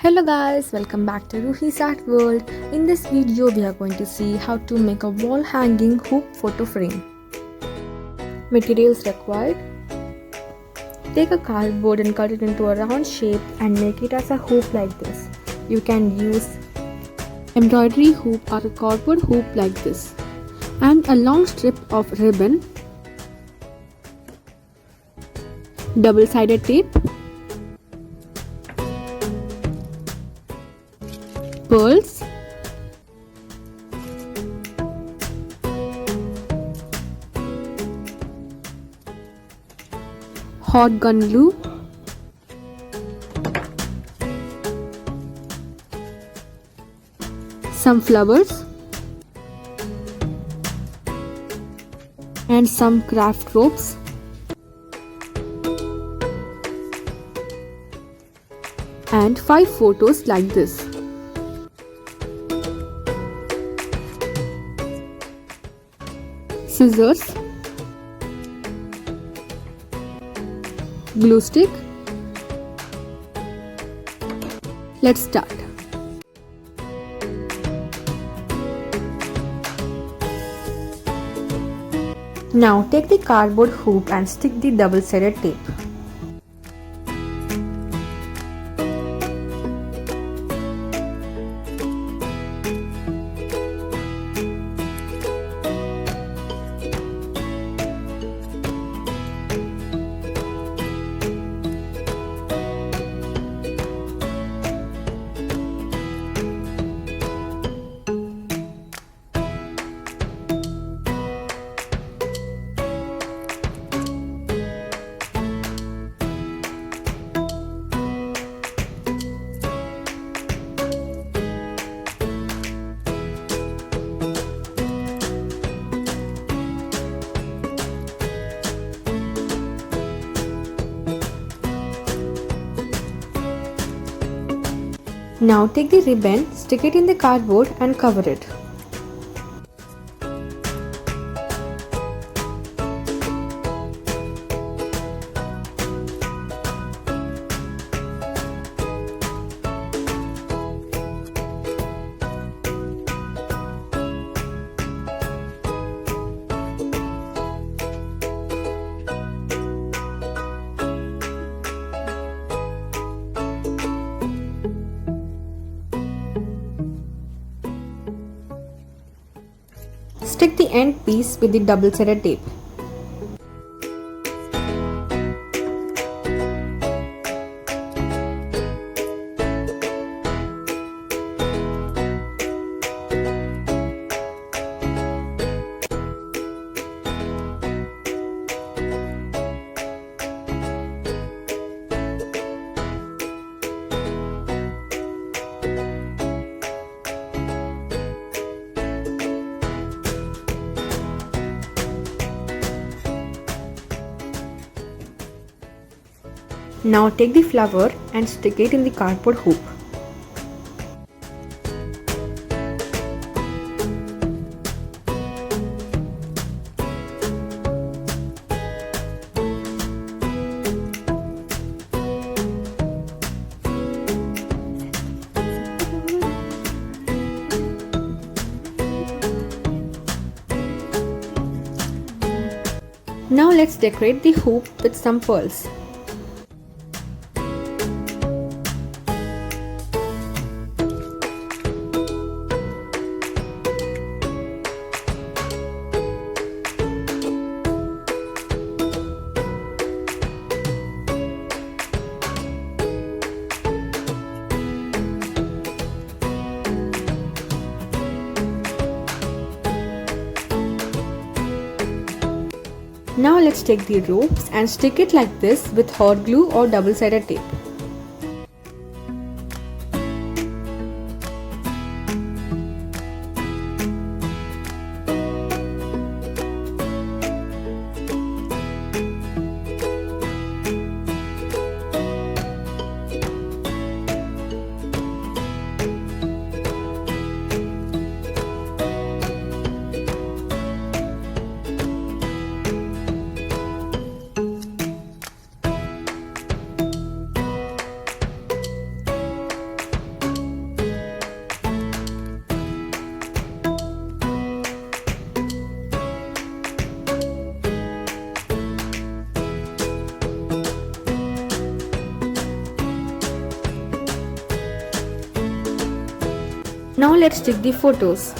Hello guys, welcome back to RUHI's Art World. In this video, we are going to see how to make a wall hanging hoop photo frame. Materials required. Take a cardboard and cut it into a round shape and make it as a hoop like this. You can use embroidery hoop or a cardboard hoop like this. And a long strip of ribbon, double-sided tape, pearls, hot gun glue, some flowers, and some craft ropes. And 5 photos like this. Scissors, glue stick. Let's start. Now take the cardboard hoop and stick the double-sided tape. Now take the ribbon, stick it in the cardboard and cover it. Stick the end piece with the double-sided tape. Now take the flower and stick it in the cardboard hoop. Now let's decorate the hoop with some pearls. Now let's take the ropes and stick it like this with hot glue or double-sided tape. Now let's stick the photos.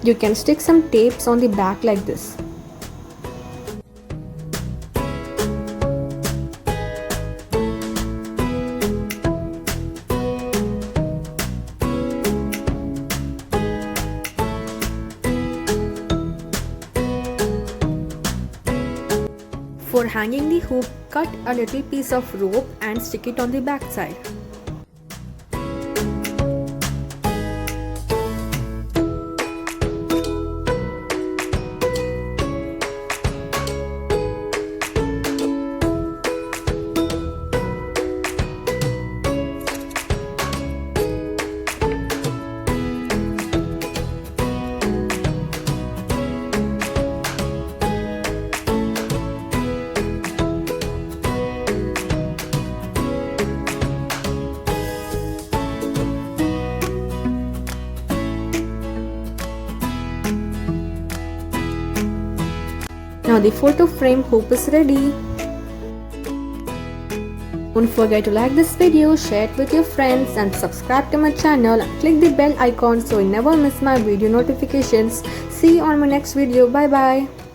You can stick some tapes on the back like this. For hanging the hoop, cut a little piece of rope and stick it on the back side. Now the photo frame hoop is ready. Don't forget to like this video, share it with your friends and subscribe to my channel and click the bell icon so you never miss my video notifications. See you on my next video. Bye bye.